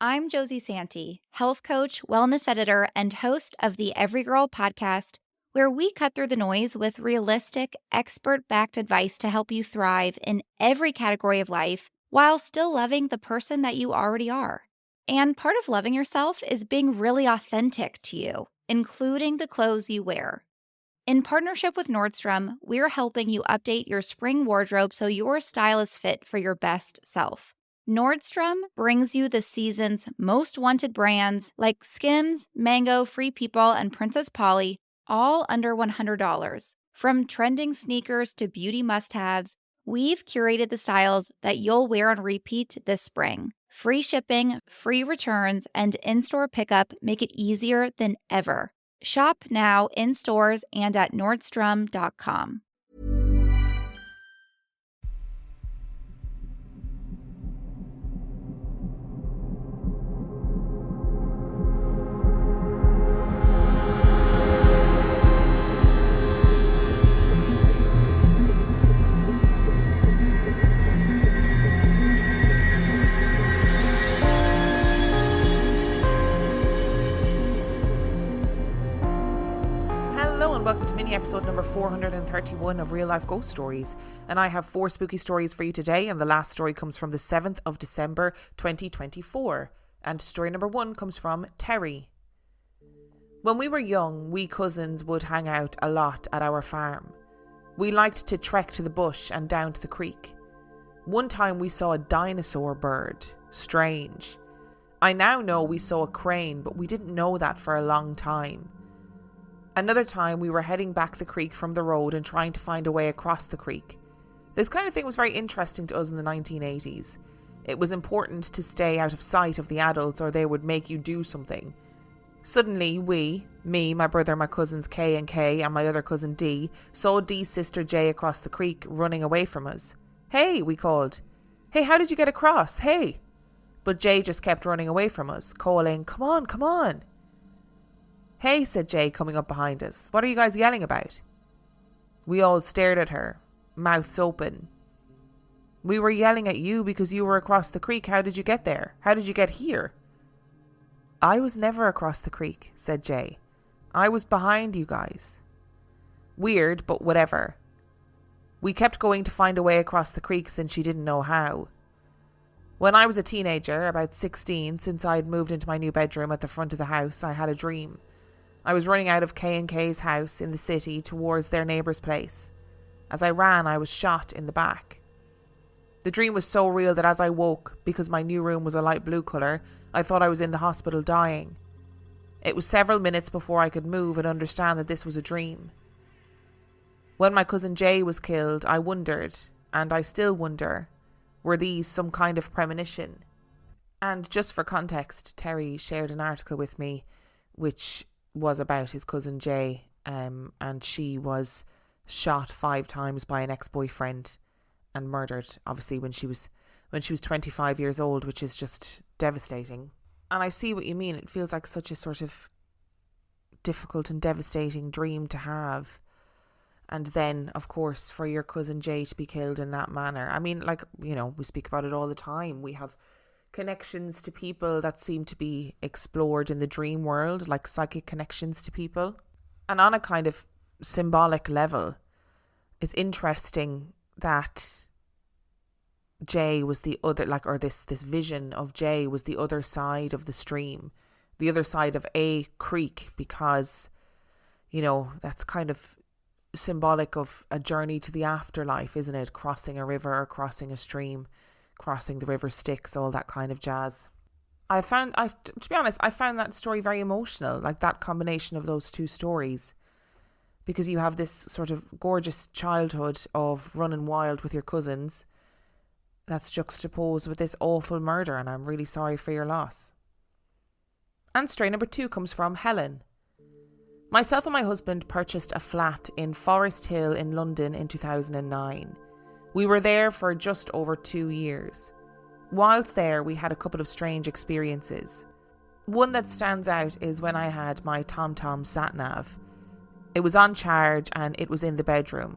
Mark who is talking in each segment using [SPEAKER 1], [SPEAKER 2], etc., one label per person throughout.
[SPEAKER 1] I'm Josie Santee, health coach, wellness editor, and host of the Every Girl podcast, where we cut through the noise with realistic, expert-backed advice to help you thrive in every category of life while still loving the person that you already are. And part of loving yourself is being really authentic to you, including the clothes you wear. In partnership with Nordstrom, we're helping you update your spring wardrobe so your style is fit for your best self. Nordstrom brings you the season's most wanted brands like Skims, Mango, Free People, and Princess Polly, all under $100. From trending sneakers to beauty must-haves, we've curated the styles that you'll wear on repeat this spring. Free shipping, free returns, and in-store pickup make it easier than ever. Shop now in stores and at Nordstrom.com.
[SPEAKER 2] Welcome to mini episode number 431 of Real Life Ghost Stories, and I have 4 spooky stories for you today, and the last story comes from the 7th of December 2024, and story number 1 comes from Terry. When we were young, we cousins would hang out a lot at our farm. We liked to trek to the bush and down to the creek. One time we saw a dinosaur bird. Strange. I now know we saw a crane, but we didn't know that for a long time. Another time we were heading back the creek from the road and trying to find a way across the creek. This kind of thing was very interesting to us in the 1980s. It was important to stay out of sight of the adults or they would make you do something. Suddenly me, my brother, my cousins K and K and my other cousin D, saw D's sister J across the creek running away from us. "Hey," we called. "Hey, how did you get across? Hey." But J just kept running away from us, calling, "Come on, come on." "Hey," said Jay, coming up behind us. "What are you guys yelling about?" We all stared at her, mouths open. "We were yelling at you because you were across the creek. How did you get there? How did you get here?" "I was never across the creek," said Jay. "I was behind you guys." Weird, but whatever. We kept going to find a way across the creek since she didn't know how. When I was a teenager, about 16, since I'd moved into my new bedroom at the front of the house, I had a dream. I was running out of K&K's house in the city towards their neighbour's place. As I ran, I was shot in the back. The dream was so real that as I woke, because my new room was a light blue colour, I thought I was in the hospital dying. It was several minutes before I could move and understand that this was a dream. When my cousin Jay was killed, I wondered, and I still wonder, were these some kind of premonition? And just for context, Terry shared an article with me which was about his cousin Jay, and she was shot 5 times by an ex-boyfriend and murdered, obviously when she was 25 years old, which is just devastating. And I see what you mean. It feels like such a sort of difficult and devastating dream to have. And then, of course, for your cousin Jay to be killed in that manner. I mean, like, you know, we speak about it all the time. We have connections to people that seem to be explored in the dream world, like psychic connections to people. And on a kind of symbolic level, it's interesting that Jay was the other, like, or this vision of Jay was the other side of the stream, the other side of a creek, because, you know, that's kind of symbolic of a journey to the afterlife, isn't it? Crossing a river or crossing a stream, crossing the river Styx, all that kind of jazz. To be honest, I found that story very emotional, like that combination of those 2 stories, because you have this sort of gorgeous childhood of running wild with your cousins that's juxtaposed with this awful murder, and I'm really sorry for your loss. And story number 2 comes from Helen. Myself and my husband purchased a flat in Forest Hill in London in 2009. We were there for just over 2 years. Whilst there, we had a couple of strange experiences. One that stands out is when I had my TomTom sat-nav. It was on charge and it was in the bedroom.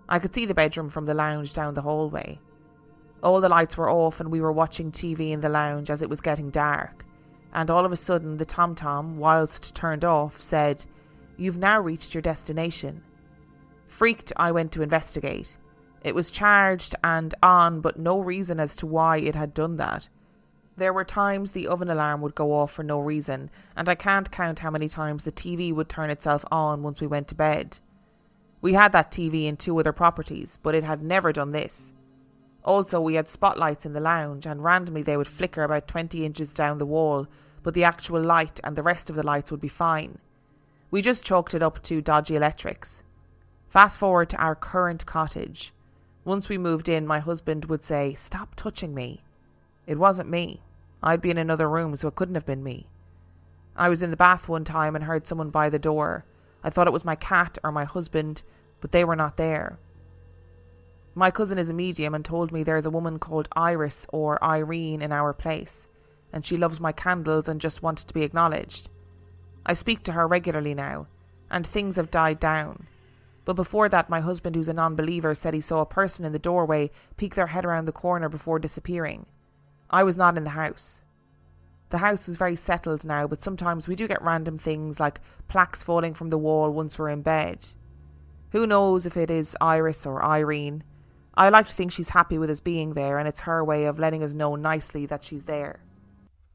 [SPEAKER 2] I could see the bedroom from the lounge down the hallway. All the lights were off and we were watching TV in the lounge as it was getting dark. and all of a sudden the tom-tom, whilst turned off, said, "You've now reached your destination." Freaked, I went to investigate. It was charged and on, but no reason as to why it had done that. There were times the oven alarm would go off for no reason, and I can't count how many times the TV would turn itself on once we went to bed. We had that TV in 2 other properties, but it had never done this. Also, we had spotlights in the lounge, and randomly they would flicker about 20 inches down the wall, but the actual light and the rest of the lights would be fine. We just chalked it up to dodgy electrics. Fast forward to our current cottage. Once we moved in, my husband would say, "Stop touching me." It wasn't me. I'd be in another room, so it couldn't have been me. I was in the bath one time and heard someone by the door. I thought it was my cat or my husband, but they were not there. My cousin is a medium and told me there's a woman called Iris or Irene in our place, and she loves my candles and just wanted to be acknowledged. I speak to her regularly now, and things have died down. But before that, my husband, who's a non-believer, said he saw a person in the doorway peek their head around the corner before disappearing. I was not in the house. The house is very settled now, but sometimes we do get random things like plaques falling from the wall once we're in bed. Who knows if it is Iris or Irene? I like to think she's happy with us being there, and it's her way of letting us know nicely that she's there.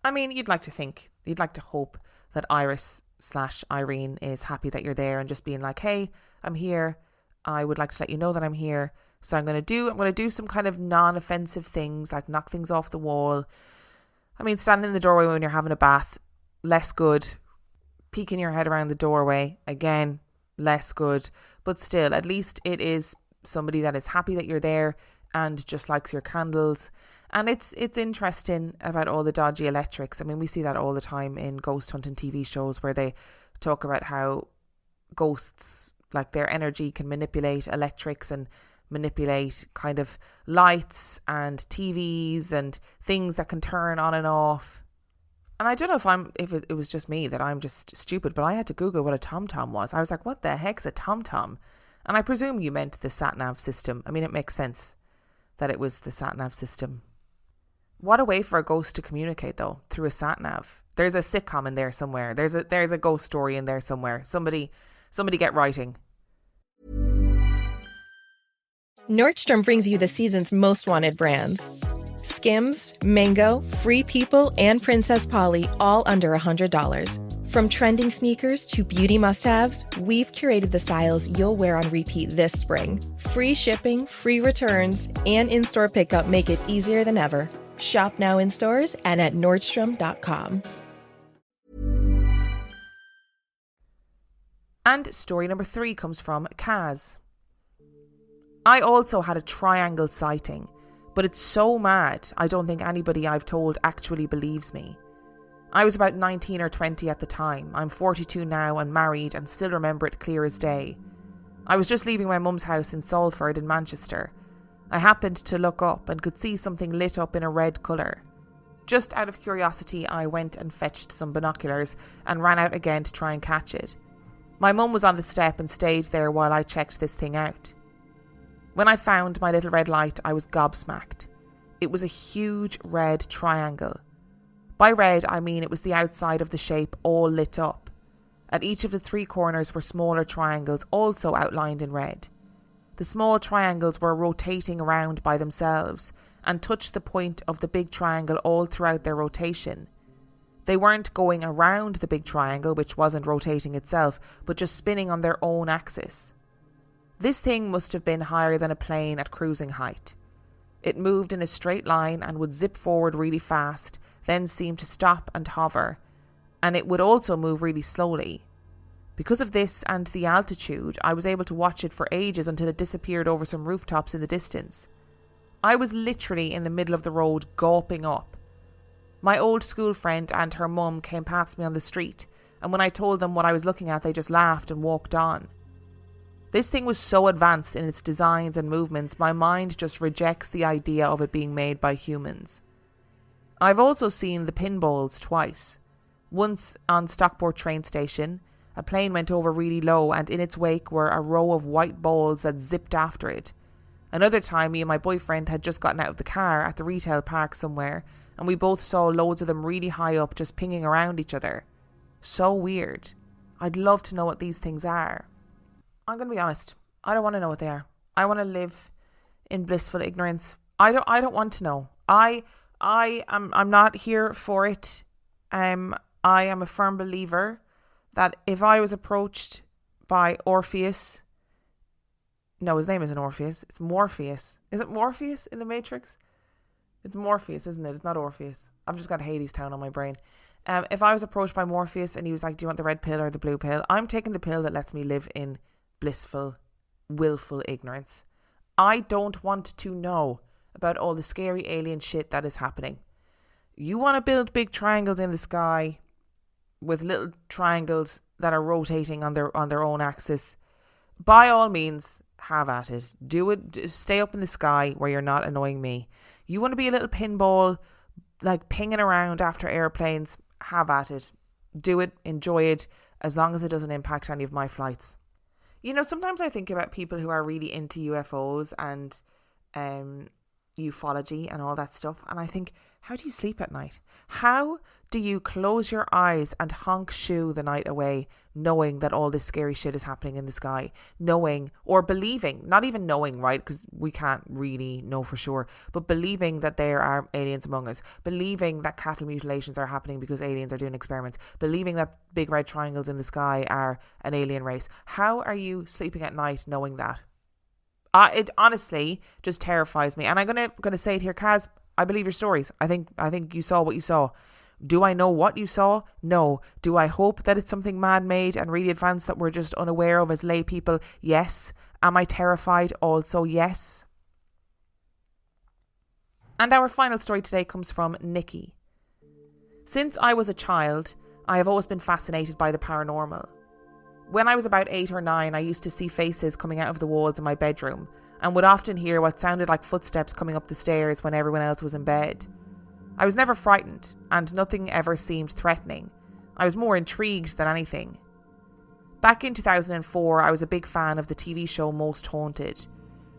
[SPEAKER 2] I mean, you'd like to hope that Iris/Irene is happy that you're there and just being like, "Hey, I'm here. I would like to let you know that I'm here. So I'm going to do some kind of non-offensive things, like knock things off the wall." I mean, standing in the doorway when you're having a bath, less good. Peeking your head around the doorway, again, less good. But still, at least it is somebody that is happy that you're there and just likes your candles. And it's interesting about all the dodgy electrics. I mean, we see that all the time in ghost hunting TV shows where they talk about how ghosts, like their energy, can manipulate electrics and manipulate kind of lights and TVs and things that can turn on and off. And I don't know if it was just me, that I'm just stupid, but I had to Google what a tom-tom was. I was like, what the heck's a tom-tom? And I presume you meant the sat-nav system. I mean, it makes sense that it was the sat-nav system. What a way for a ghost to communicate, though, through a sat-nav. There's a sitcom in there somewhere. There's a ghost story in there somewhere. Somebody get writing.
[SPEAKER 3] Nordstrom brings you the season's most wanted brands. Skims, Mango, Free People, and Princess Polly, all under $100. From trending sneakers to beauty must-haves, we've curated the styles you'll wear on repeat this spring. Free shipping, free returns, and in-store pickup make it easier than ever. Shop now in stores and at Nordstrom.com.
[SPEAKER 2] And story number 3 comes from Caz. I also had a triangle sighting, but it's so mad I don't think anybody I've told actually believes me. I was about 19 or 20 at the time. I'm 42 now and married and still remember it clear as day. I was just leaving my mum's house in Salford in Manchester. I happened to look up and could see something lit up in a red colour. Just out of curiosity, I went and fetched some binoculars and ran out again to try and catch it. My mum was on the step and stayed there while I checked this thing out. When I found my little red light, I was gobsmacked. It was a huge red triangle. By red, I mean it was the outside of the shape all lit up. At each of the 3 corners were smaller triangles also outlined in red. The small triangles were rotating around by themselves and touched the point of the big triangle all throughout their rotation. They weren't going around the big triangle, which wasn't rotating itself, but just spinning on their own axis. This thing must have been higher than a plane at cruising height. It moved in a straight line and would zip forward really fast, then seem to stop and hover, and it would also move really slowly. Because of this and the altitude, I was able to watch it for ages until it disappeared over some rooftops in the distance. I was literally in the middle of the road gawping up. My old school friend and her mum came past me on the street, and when I told them what I was looking at, they just laughed and walked on. This thing was so advanced in its designs and movements, my mind just rejects the idea of it being made by humans. I've also seen the pinballs twice. Once on Stockport train station, a plane went over really low and in its wake were a row of white balls that zipped after it. Another time, me and my boyfriend had just gotten out of the car at the retail park somewhere, and we both saw loads of them really high up just pinging around each other. So weird. I'd love to know what these things are. I'm going to be honest. I don't want to know what they are. I want to live in blissful ignorance. I don't want to know. I'm not here for it. I am a firm believer that if I was approached by Orpheus, no, his name isn't Orpheus, it's Morpheus. Is it Morpheus in the Matrix? It's Morpheus, isn't it? It's not Orpheus. I've just got Hadestown on my brain. If I was approached by Morpheus and he was like, do you want the red pill or the blue pill? I'm taking the pill that lets me live in blissful, willful ignorance. I don't want to know about all the scary alien shit that is happening. You want to build big triangles in the sky with little triangles that are rotating on their own axis. By all means, have at it. Do it. Stay up in the sky where you're not annoying me. You want to be a little pinball, like pinging around after airplanes. Have at it. Do it. Enjoy it. As long as it doesn't impact any of my flights. You know, sometimes I think about people who are really into UFOs and ufology and all that stuff, and I think, how do you sleep at night? How do you close your eyes and honk shoe the night away, knowing that all this scary shit is happening in the sky, knowing or believing, not even knowing, right, because we can't really know for sure, but believing that there are aliens among us, believing that cattle mutilations are happening because aliens are doing experiments, believing that big red triangles in the sky are an alien race? How are you sleeping at night knowing that? It honestly just terrifies me. And I'm gonna say it here, Caz, I believe your stories. I think you saw what you saw. Do I know what you saw? No. Do I hope that it's something man-made and really advanced that we're just unaware of as lay people? Yes. Am I terrified? Also, yes. And our final story today comes from Nicky. Since I was a child, I have always been fascinated by the paranormal. When I was about 8 or 9, I used to see faces coming out of the walls in my bedroom and would often hear what sounded like footsteps coming up the stairs when everyone else was in bed. I was never frightened, and nothing ever seemed threatening. I was more intrigued than anything. Back in 2004, I was a big fan of the TV show Most Haunted.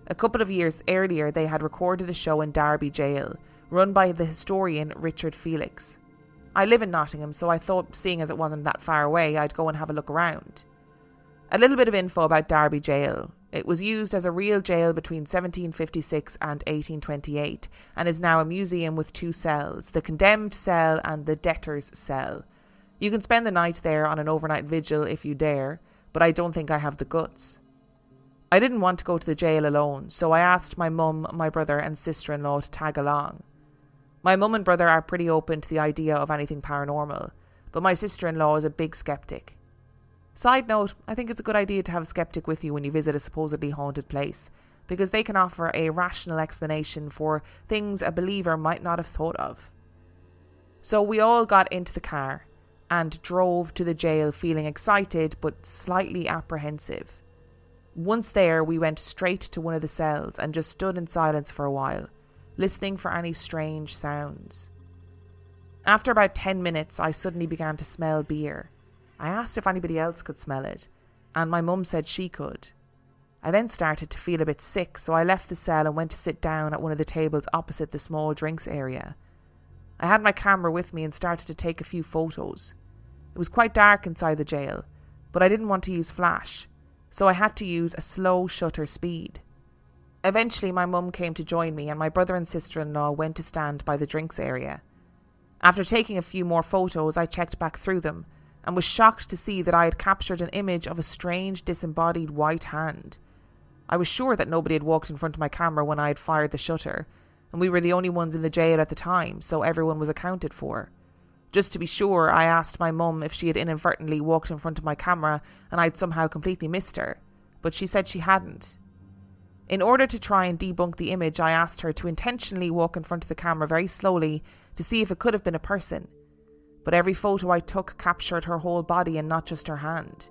[SPEAKER 2] A couple of years earlier, they had recorded a show in Derby Jail, run by the historian Richard Felix. I live in Nottingham, so I thought, seeing as it wasn't that far away, I'd go and have a look around. A little bit of info about Derby Jail. It was used as a real jail between 1756 and 1828 and is now a museum with 2 cells, the condemned cell and the debtor's cell. You can spend the night there on an overnight vigil if you dare, but I don't think I have the guts. I didn't want to go to the jail alone, so I asked my mum, my brother and sister-in-law to tag along. My mum and brother are pretty open to the idea of anything paranormal, but my sister-in-law is a big skeptic. Side note, I think it's a good idea to have a skeptic with you when you visit a supposedly haunted place, because they can offer a rational explanation for things a believer might not have thought of. So we all got into the car and drove to the jail feeling excited but slightly apprehensive. Once there, we went straight to one of the cells and just stood in silence for a while, listening for any strange sounds. After about 10 minutes, I suddenly began to smell beer. I asked if anybody else could smell it, and my mum said she could. I then started to feel a bit sick, so I left the cell and went to sit down at one of the tables opposite the small drinks area. I had my camera with me and started to take a few photos. It was quite dark inside the jail, but I didn't want to use flash, so I had to use a slow shutter speed. Eventually my mum came to join me and my brother and sister-in-law went to stand by the drinks area. After taking a few more photos, I checked back through them and was shocked to see that I had captured an image of a strange disembodied white hand. I was sure that nobody had walked in front of my camera when I had fired the shutter, and we were the only ones in the jail at the time, so everyone was accounted for. Just to be sure, I asked my mum if she had inadvertently walked in front of my camera and I'd somehow completely missed her, but she said she hadn't. In order to try and debunk the image, I asked her to intentionally walk in front of the camera very slowly to see if it could have been a person. But every photo I took captured her whole body and not just her hand.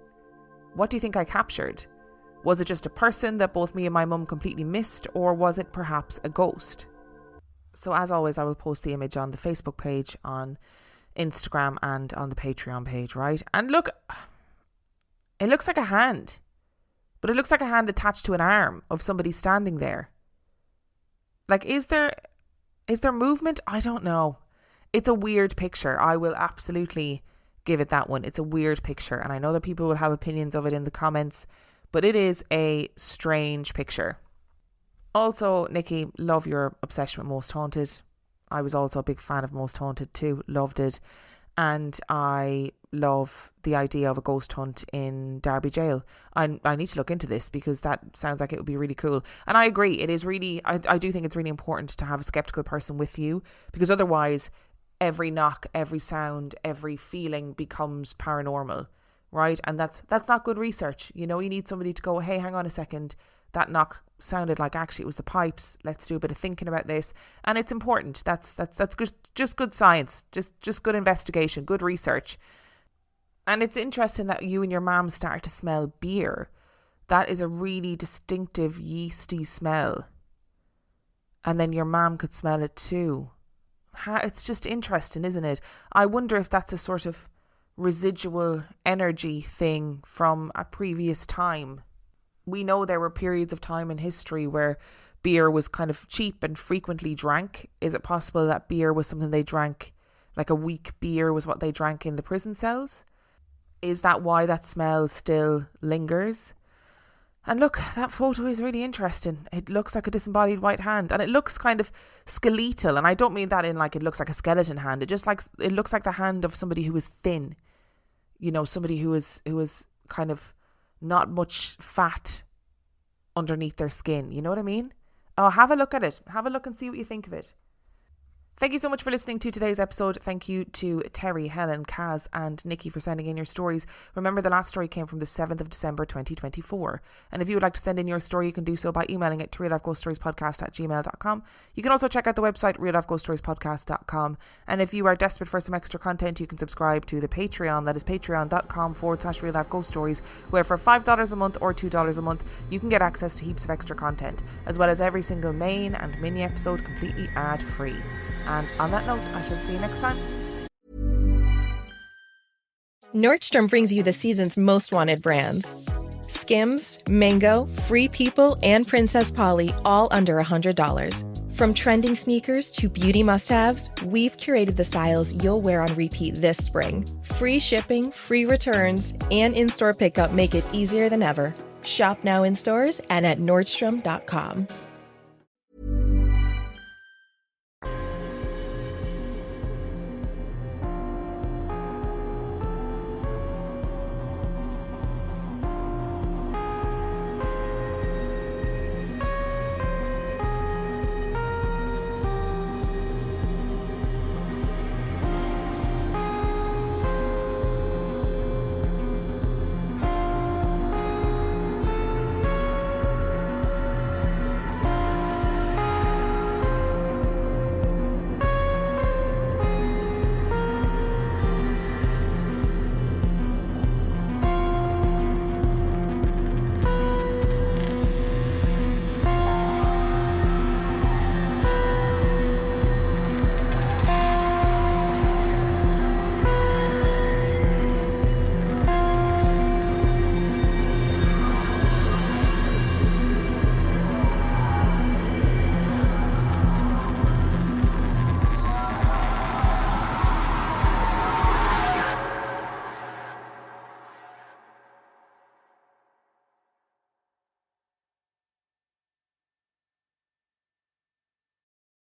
[SPEAKER 2] What do you think I captured? Was it just a person that both me and my mum completely missed, or was it perhaps a ghost? So as always, I will post the image on the Facebook page, on Instagram and on the Patreon page, right? And look, it looks like a hand. But it looks like a hand attached to an arm of somebody standing there. Like, is there movement? I don't know. it's a weird picture. I will absolutely give it that one. It's a weird picture, and I know that people will have opinions of it in the comments, but it is a strange picture. Also, Nicky, love your obsession with Most Haunted. I was also a big fan of Most Haunted too, loved it. And I love the idea of a ghost hunt in Derby Jail. I need to look into this because that sounds like it would be really cool. And I agree, it is really, I do think it's really important to have a skeptical person with you, because otherwise every knock, every sound, every feeling becomes paranormal, right? And that's not good research. You know, you need somebody to go, hey, hang on a second, that knock sounded like actually it was the pipes. Let's do a bit of thinking about this. And it's important. That's just good science, just good investigation, good research. And it's interesting that you and your mum started to smell beer. That is a really distinctive yeasty smell. And then your mum could smell it too. It's just interesting, isn't it? I wonder if that's a sort of residual energy thing from a previous time. We know there were periods of time in history where beer was kind of cheap and frequently drank. Is it possible that beer was something they drank, like a weak beer was what they drank in the prison cells? Is that why that smell still lingers? And look, that photo is really interesting. It looks like a disembodied white hand, and it looks kind of skeletal. And I don't mean that in like it looks like a skeleton hand. It looks like the hand of somebody who is thin. You know, somebody who is kind of not much fat underneath their skin. You know what I mean? Oh, have a look at it. Have a look and see what you think of it. Thank you so much for listening to today's episode. Thank you to Terry, Helen, Caz and Nicky for sending in your stories. Remember, the last story came from the 7th of December 2024. And if you would like to send in your story, you can do so by emailing it to reallifeghoststoriespodcast@gmail.com. You can also check out the website reallifeghoststoriespodcast.com. And if you are desperate for some extra content, you can subscribe to the Patreon. That is patreon.com/reallifeghoststories, where for $5 a month or $2 a month, you can get access to heaps of extra content, as well as every single main and mini episode completely ad-free. And on that note, I shall see you next time.
[SPEAKER 3] Nordstrom brings you the season's most wanted brands. Skims, Mango, Free People, and Princess Polly, all under $100. From trending sneakers to beauty must-haves, we've curated the styles you'll wear on repeat this spring. Free shipping, free returns, and in-store pickup make it easier than ever. Shop now in stores and at Nordstrom.com.